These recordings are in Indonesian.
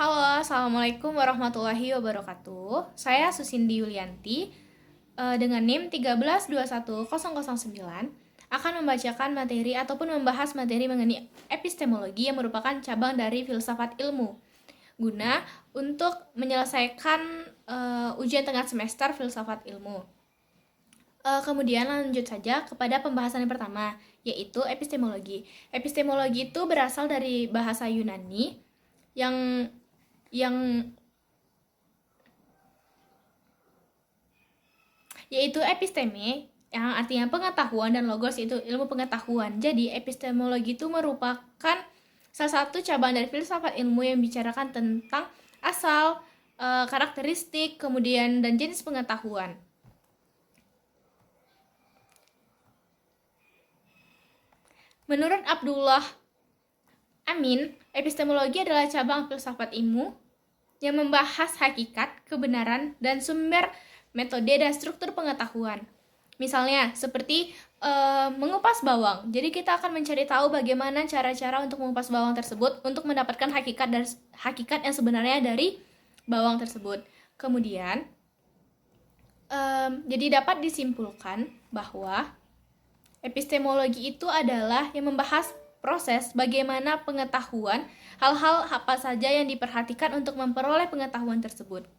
Halo, Assalamualaikum warahmatullahi wabarakatuh. Saya Susindi Yulianti dengan NIM 1321009 akan membacakan materi ataupun membahas materi mengenai epistemologi yang merupakan cabang dari filsafat ilmu guna untuk menyelesaikan ujian tengah semester filsafat ilmu. Kemudian lanjut saja kepada pembahasan yang pertama, yaitu epistemologi. Epistemologi itu berasal dari bahasa Yunani yang yaitu episteme yang artinya pengetahuan dan logos itu ilmu pengetahuan. Jadi epistemologi itu merupakan salah satu cabang dari filsafat ilmu yang bicarakan tentang asal, karakteristik, kemudian dan jenis pengetahuan. Menurut Abdullah Amin, epistemologi adalah cabang filsafat ilmu yang membahas hakikat, kebenaran, dan sumber metode dan struktur pengetahuan. Misalnya, seperti mengupas bawang. Jadi kita akan mencari tahu bagaimana cara-cara untuk mengupas bawang tersebut untuk mendapatkan hakikat yang sebenarnya dari bawang tersebut. Kemudian, jadi dapat disimpulkan bahwa epistemologi itu adalah yang membahas proses bagaimana pengetahuan, hal-hal apa saja yang diperhatikan untuk memperoleh pengetahuan tersebut.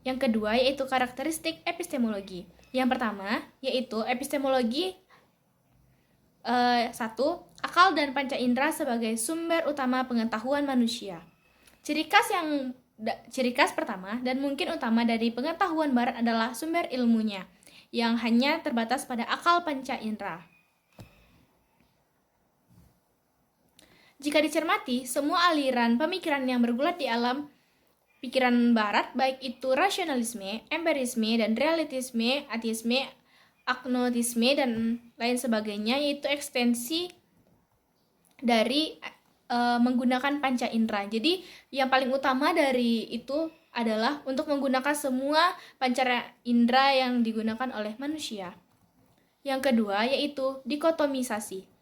Yang kedua yaitu karakteristik epistemologi. Yang pertama yaitu epistemologi 1. Akal dan panca indera sebagai sumber utama pengetahuan manusia. Ciri khas pertama dan mungkin utama dari pengetahuan barat adalah sumber ilmunya yang hanya terbatas pada akal panca indera. Jika dicermati, semua aliran pemikiran yang bergulat di alam pikiran barat, baik itu rasionalisme, empirisme, dan realisme, ateisme, agnostisme, dan lain sebagainya, yaitu ekstensi dari menggunakan panca indera. Jadi yang paling utama dari itu adalah untuk menggunakan semua panca indera yang digunakan oleh manusia. Yang kedua yaitu dikotomisasi.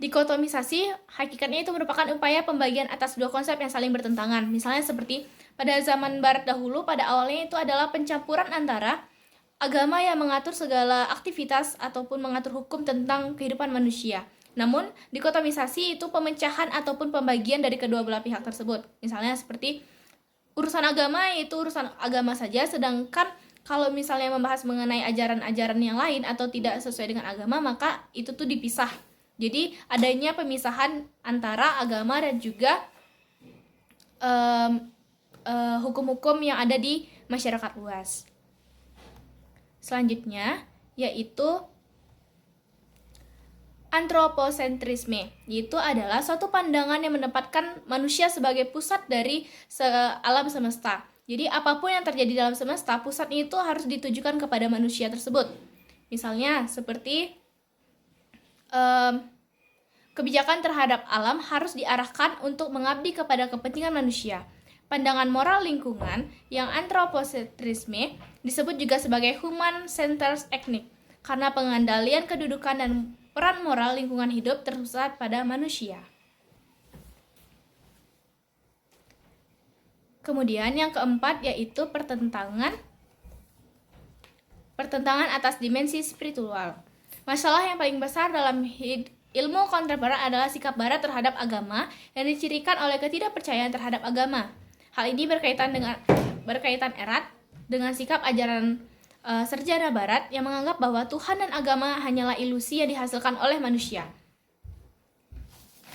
Dikotomisasi hakikatnya itu merupakan upaya pembagian atas dua konsep yang saling bertentangan. Misalnya seperti pada zaman barat dahulu, pada awalnya itu adalah pencampuran antara agama yang mengatur segala aktivitas ataupun mengatur hukum tentang kehidupan manusia. Namun, dikotomisasi itu pemecahan ataupun pembagian dari kedua belah pihak tersebut. Misalnya seperti urusan agama yaitu urusan agama saja, sedangkan kalau misalnya membahas mengenai ajaran-ajaran yang lain atau tidak sesuai dengan agama, maka itu tuh dipisah. Jadi adanya pemisahan antara agama dan juga hukum-hukum yang ada di masyarakat luas. Selanjutnya yaitu antroposentrisme, yaitu adalah suatu pandangan yang menempatkan manusia sebagai pusat dari alam semesta. Jadi apapun yang terjadi dalam semesta, pusatnya itu harus ditujukan kepada manusia tersebut. Misalnya seperti kebijakan terhadap alam harus diarahkan untuk mengabdi kepada kepentingan manusia. Pandangan moral lingkungan yang antroposentrisme disebut juga sebagai human-centered ethic karena pengendalian kedudukan dan peran moral lingkungan hidup terpusat pada manusia. Kemudian yang keempat yaitu pertentangan atas dimensi spiritual. Masalah yang paling besar dalam ilmu kontemporer adalah sikap barat terhadap agama yang dicirikan oleh ketidakpercayaan terhadap agama. Hal ini berkaitan erat dengan sikap ajaran sarjana barat yang menganggap bahwa Tuhan dan agama hanyalah ilusi yang dihasilkan oleh manusia.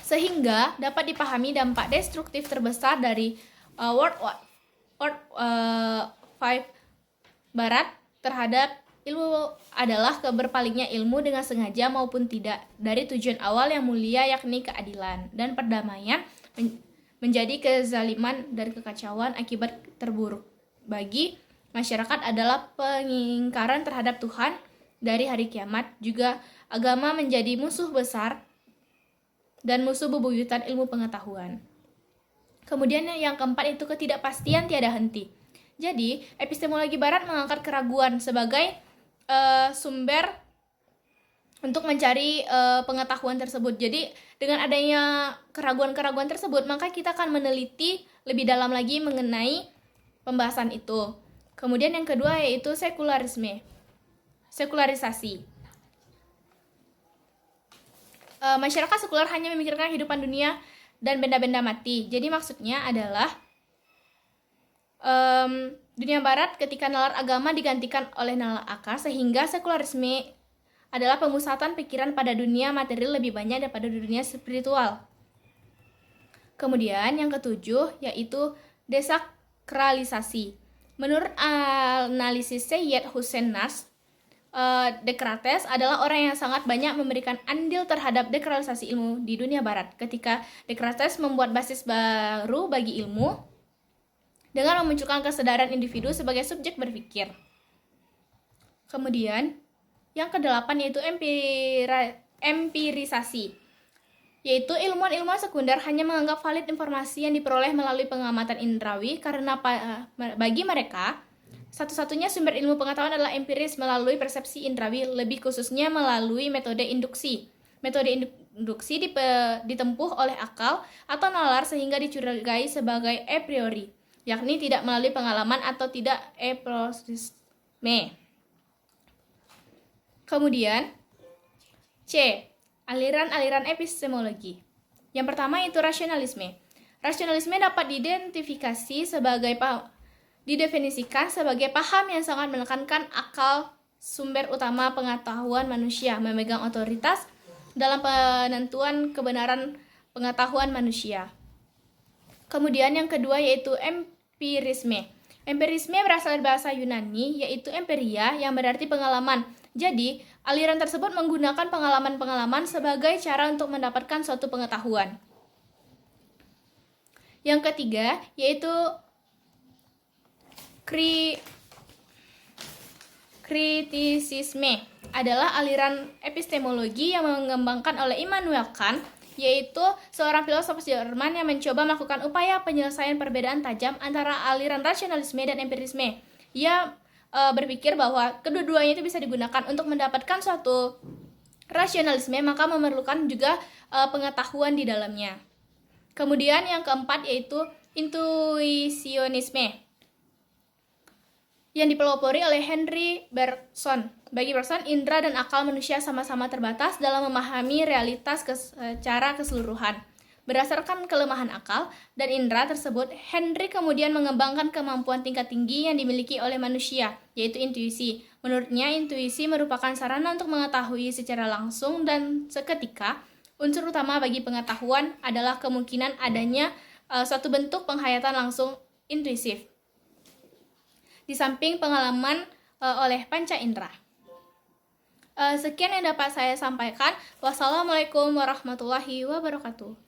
Sehingga dapat dipahami dampak destruktif terbesar dari World War V Barat terhadap ilmu adalah berpalingnya ilmu dengan sengaja maupun tidak dari tujuan awal yang mulia yakni keadilan dan perdamaian menjadi kezaliman dan kekacauan akibat terburuk bagi masyarakat adalah pengingkaran terhadap Tuhan dari hari kiamat. Juga agama menjadi musuh besar dan musuh bebuyutan ilmu pengetahuan. Kemudian yang keempat itu ketidakpastian tiada henti. Jadi epistemologi barat mengangkat keraguan sebagai sumber untuk mencari pengetahuan tersebut. Jadi dengan adanya keraguan-keraguan tersebut, maka kita akan meneliti lebih dalam lagi mengenai pembahasan itu. Kemudian yang kedua yaitu sekularisasi. Masyarakat sekuler hanya memikirkan kehidupan dunia dan benda-benda mati. Jadi maksudnya adalah dunia barat ketika nalar agama digantikan oleh nalar akal, sehingga sekularisme adalah pemusatan pikiran pada dunia material lebih banyak daripada dunia spiritual. Kemudian yang ketujuh yaitu desakralisasi. Menurut analisis Syed Hussein Nas, Descartes adalah orang yang sangat banyak memberikan andil terhadap dekralisasi ilmu di dunia barat ketika Descartes membuat basis baru bagi ilmu dengan memunculkan kesadaran individu sebagai subjek berpikir. Kemudian yang kedelapan yaitu empirisasi, yaitu ilmuwan-ilmuwan sekunder hanya menganggap valid informasi yang diperoleh melalui pengamatan indrawi karena bagi mereka satu-satunya sumber ilmu pengetahuan adalah empiris melalui persepsi indrawi, lebih khususnya melalui metode induksi. Metode induksi ditempuh oleh akal atau nalar sehingga dicurigai sebagai a priori, yakni tidak melalui pengalaman atau tidak empirisme. Kemudian C. Aliran-aliran epistemologi. Yang pertama itu rasionalisme. Rasionalisme dapat didefinisikan sebagai paham yang sangat menekankan akal sumber utama pengetahuan manusia, memegang otoritas dalam penentuan kebenaran pengetahuan manusia. Kemudian yang kedua yaitu empirisme. Empirisme berasal dari bahasa Yunani yaitu empiria yang berarti pengalaman. Jadi, aliran tersebut menggunakan pengalaman-pengalaman sebagai cara untuk mendapatkan suatu pengetahuan. Yang ketiga yaitu kritisisme, adalah aliran epistemologi yang mengembangkan oleh Immanuel Kant, yaitu seorang filsuf Jerman yang mencoba melakukan upaya penyelesaian perbedaan tajam antara aliran rasionalisme dan empirisme. Ia berpikir bahwa kedua-duanya itu bisa digunakan untuk mendapatkan suatu rasionalisme, maka memerlukan juga pengetahuan di dalamnya. Kemudian yang keempat yaitu intuisionisme, yang dipelopori oleh Henry Bergson. Bagi Bergson, indera dan akal manusia sama-sama terbatas dalam memahami realitas secara keseluruhan. Berdasarkan kelemahan akal dan indera tersebut, Henry kemudian mengembangkan kemampuan tingkat tinggi yang dimiliki oleh manusia, yaitu intuisi. Menurutnya, intuisi merupakan sarana untuk mengetahui secara langsung dan seketika. Unsur utama bagi pengetahuan adalah kemungkinan adanya suatu bentuk penghayatan langsung intuisif, di samping pengalaman oleh panca indera. Sekian yang dapat saya sampaikan. Wassalamualaikum warahmatullahi wabarakatuh.